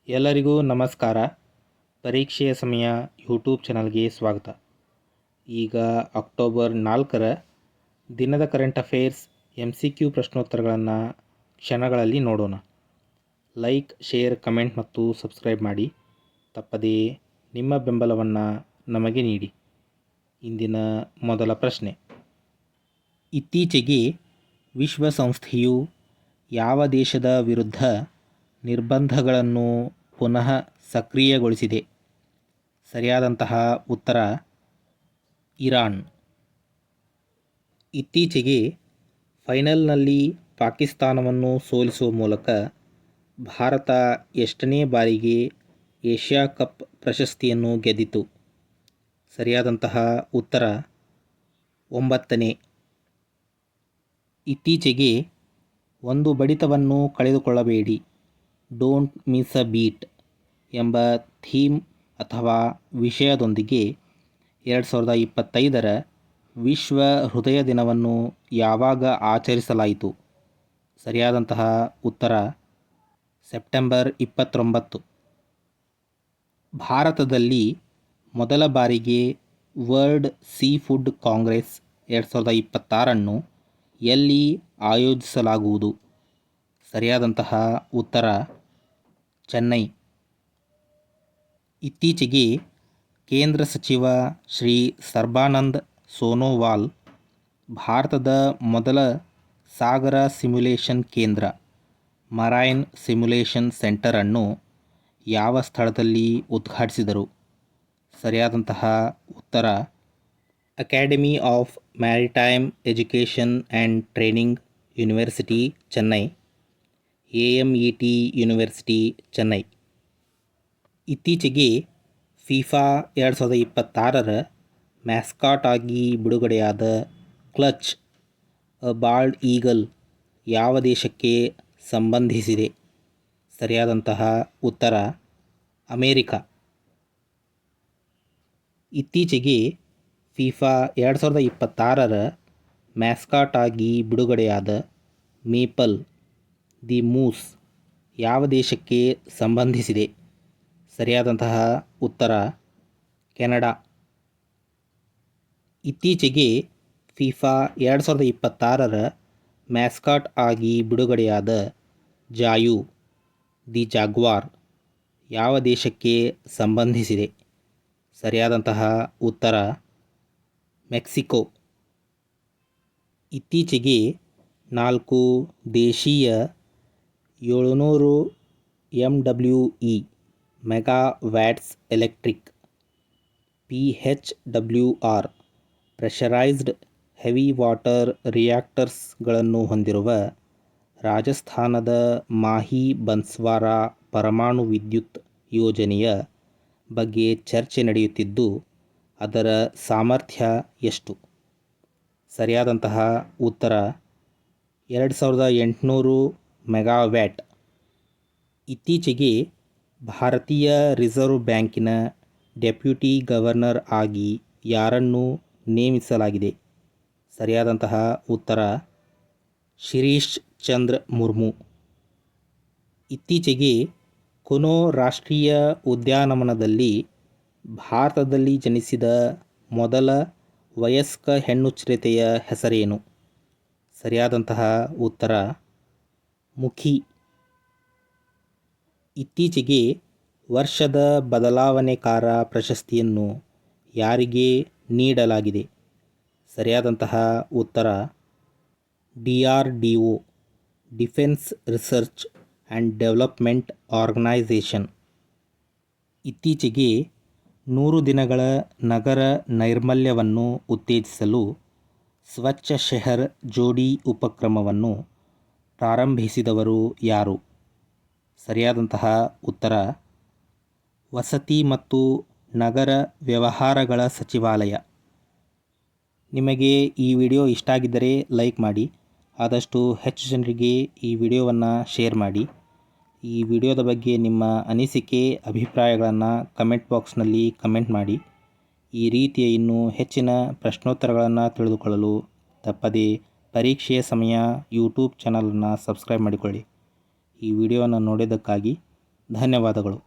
ಎಲ್ಲರಿಗೂ ನಮಸ್ಕಾರ. ಪರೀಕ್ಷೆಯ ಸಮಯ ಯೂಟ್ಯೂಬ್ ಚಾನಲ್ಗೆ ಸ್ವಾಗತ. ಈಗ ಅಕ್ಟೋಬರ್ 4ರ ದಿನದ ಕರೆಂಟ್ ಅಫೇರ್ಸ್ MCQ ಪ್ರಶ್ನೋತ್ತರಗಳನ್ನು ಕ್ಷಣಗಳಲ್ಲಿ ನೋಡೋಣ. ಲೈಕ್, ಶೇರ್, ಕಮೆಂಟ್ ಮತ್ತು ಸಬ್ಸ್ಕ್ರೈಬ್ ಮಾಡಿ. ತಪ್ಪದೇ ನಿಮ್ಮ ಬೆಂಬಲವನ್ನು ನಮಗೆ ನೀಡಿ. ಇಂದಿನ ಮೊದಲ ಪ್ರಶ್ನೆ. ಇತ್ತೀಚೆಗೆ ವಿಶ್ವಸಂಸ್ಥೆಯು ಯಾವ ದೇಶದ ವಿರುದ್ಧ ನಿರ್ಬಂಧಗಳನ್ನು ಪುನಃ ಸಕ್ರಿಯಗೊಳಿಸಿದೆ? ಸರಿಯಾದಂತಹ ಉತ್ತರ ಇರಾನ್. ಇತ್ತೀಚೆಗೆ ಫೈನಲ್ನಲ್ಲಿ ಪಾಕಿಸ್ತಾನವನ್ನು ಸೋಲಿಸುವ ಮೂಲಕ ಭಾರತ ಎಷ್ಟನೇ ಬಾರಿಗೆ ಏಷ್ಯಾ ಕಪ್ ಪ್ರಶಸ್ತಿಯನ್ನು ಗೆದ್ದಿತು? ಸರಿಯಾದಂತಹ ಉತ್ತರ 9ನೇ. ಇತ್ತೀಚೆಗೆ ಒಂದು ಬಡಿತವನ್ನು ಕಳೆದುಕೊಳ್ಳಬೇಡಿ, ಡೋಂಟ್ ಮಿಸ್ ಅ ಬೀಟ್ ಎಂಬ ಥೀಮ್ ಅಥವಾ ವಿಷಯದೊಂದಿಗೆ 2025ರ ವಿಶ್ವ ಹೃದಯ ದಿನವನ್ನು ಯಾವಾಗ ಆಚರಿಸಲಾಯಿತು? ಸರಿಯಾದಂತಹ ಉತ್ತರ ಸೆಪ್ಟೆಂಬರ್ 29. ಭಾರತದಲ್ಲಿ ಮೊದಲ ಬಾರಿಗೆ ವರ್ಲ್ಡ್ ಸೀ ಫುಡ್ ಕಾಂಗ್ರೆಸ್ 2026 ಎಲ್ಲಿ ಆಯೋಜಿಸಲಾಗುವುದು? ಸರಿಯಾದಂತಹ ಉತ್ತರ ಚೆನ್ನೈ. ಇತ್ತೀಚೆಗೆ ಕೇಂದ್ರ ಸಚಿವ ಶ್ರೀ ಸರ್ಬಾನಂದ್ ಸೋನೋವಾಲ್ ಭಾರತದ ಮೊದಲ ಸಾಗರ ಸಿಮ್ಯುಲೇಷನ್ ಕೇಂದ್ರ ಮರೈನ್ ಸಿಮ್ಯುಲೇಷನ್ ಸೆಂಟರ್ ಅನ್ನು ಯಾವ ಸ್ಥಳದಲ್ಲಿ ಉದ್ಘಾಟಿಸಿದರು? ಸರಿಯಾದಂತಹ ಉತ್ತರ academy of maritime education and training university Chennai, AMET university Chennai. ಇತ್ತೀಚೆಗೆ ಫಿಫಾ 2026ರ ಮ್ಯಾಸ್ಕಾಟ್ ಆಗಿ ಬಿಡುಗಡೆಯಾದ ಕ್ಲಚ್ ಅ ಬಾಲ್ಡ್ ಈಗಲ್ ಯಾವ ದೇಶಕ್ಕೆ ಸಂಬಂಧಿಸಿದೆ? ಸರಿಯಾದಂತಹ ಉತ್ತರ ಅಮೇರಿಕಾ. ಇತ್ತೀಚೆಗೆ ಫಿಫಾ 2026ರ ಮ್ಯಾಸ್ಕಾಟ್ ಆಗಿ ಬಿಡುಗಡೆಯಾದ ಮೇಪಲ್ ದಿ ಮೂಸ್ ಯಾವ ದೇಶಕ್ಕೆ ಸಂಬಂಧಿಸಿದೆ? ಸರಿಯಾದಂತಹ ಉತ್ತರ ಕೆನಡಾ. ಇತ್ತೀಚೆಗೆ ಫಿಫಾ 2026ರ ಮ್ಯಾಸ್ಕಾಟ್ ಆಗಿ ಬಿಡುಗಡೆಯಾದ ಜಾಯು ದಿ ಜಾಗ್ವಾರ್ ಯಾವ ದೇಶಕ್ಕೆ ಸಂಬಂಧಿಸಿದೆ? ಸರಿಯಾದಂತಹ ಉತ್ತರ ಮೆಕ್ಸಿಕೋ. ಇತ್ತೀಚೆಗೆ 4 ದೇಶೀಯ 700 MWE megawatts electric PHWR pressurised heavy water ರಿಯಾಕ್ಟರ್ಸ್ಗಳನ್ನು ಹೊಂದಿರುವ ರಾಜಸ್ಥಾನದ ಮಾಹಿ ಬನ್ಸ್ವಾರಾ ಪರಮಾಣು ವಿದ್ಯುತ್ ಯೋಜನೆಯ ಬಗ್ಗೆ ಚರ್ಚೆ ನಡೆಯುತ್ತಿದ್ದು, ಅದರ ಸಾಮರ್ಥ್ಯ ಎಷ್ಟು? ಸರಿಯಾದಂತಹ ಉತ್ತರ 2800 ಮೆಗಾವ್ಯಾಟ್. ಇತ್ತೀಚೆಗೆ ಭಾರತೀಯ ರಿಸರ್ವ್ ಬ್ಯಾಂಕಿನ ಡೆಪ್ಯೂಟಿ ಗವರ್ನರ್ ಆಗಿ ಯಾರನ್ನು ನೇಮಿಸಲಾಗಿದೆ? ಸರಿಯಾದಂತಹ ಉತ್ತರ ಶಿರೀಶ್ ಚಂದ್ರ ಮುರ್ಮು. ಇತ್ತೀಚೆಗೆ ಕುನೋ ರಾಷ್ಟ್ರೀಯ ಉದ್ಯಾನವನದಲ್ಲಿ ಭಾರತದಲ್ಲಿ ಜನಿಸಿದ ಮೊದಲ ವಯಸ್ಕ ಹೆಣ್ಣು ಚಿರತೆಯ ಹೆಸರೇನು? ಸರಿಯಾದಂತಹ ಉತ್ತರ ಮುಖಿ. ಇತ್ತೀಚೆಗೆ ವರ್ಷದ ಬದಲಾವಣೆಕಾರ ಪ್ರಶಸ್ತಿಯನ್ನು ಯಾರಿಗೆ ನೀಡಲಾಗಿದೆ? ಸರಿಯಾದಂತಹ ಉತ್ತರ DRDO defence research and development organisation. ಇತ್ತೀಚೆಗೆ 100 ದಿನಗಳ ನಗರ ನೈರ್ಮಲ್ಯವನ್ನು ಉತ್ತೇಜಿಸಲು ಸ್ವಚ್ಛ ಶಹರ್ ಜೋಡಿ ಉಪಕ್ರಮವನ್ನು ಪ್ರಾರಂಭಿಸಿದವರು ಯಾರು? ಸರಿಯಾದಂತಹ ಉತ್ತರ ವಸತಿ ಮತ್ತು ನಗರ ವ್ಯವಹಾರಗಳ ಸಚಿವಾಲಯ. ನಿಮಗೆ ಈ ವಿಡಿಯೋ ಇಷ್ಟ ಆಗಿದ್ದರೆ ಲೈಕ್ ಮಾಡಿ, ಆದಷ್ಟು ಹೆಚ್ಚು ಜನರಿಗೆ ಈ ವಿಡಿಯೋವನ್ನು ಶೇರ್ ಮಾಡಿ. ಈ ವಿಡಿಯೋದ ಬಗ್ಗೆ ನಿಮ್ಮ ಅನಿಸಿಕೆ ಅಭಿಪ್ರಾಯಗಳನ್ನು ಕಮೆಂಟ್ ಬಾಕ್ಸ್ನಲ್ಲಿ ಕಮೆಂಟ್ ಮಾಡಿ. ಈ ರೀತಿಯ ಇನ್ನೂ ಹೆಚ್ಚಿನ ಪ್ರಶ್ನೋತ್ತರಗಳನ್ನು ತಿಳಿದುಕೊಳ್ಳಲು ತಪ್ಪದೇ ಪರೀಕ್ಷೆಯ ಸಮಯ ಯೂಟ್ಯೂಬ್ ಚಾನಲನ್ನು ಸಬ್ಸ್ಕ್ರೈಬ್ ಮಾಡಿಕೊಳ್ಳಿ. ಈ ವಿಡಿಯೋವನ್ನು ನೋಡಿದ್ದಕ್ಕಾಗಿ ಧನ್ಯವಾದಗಳು.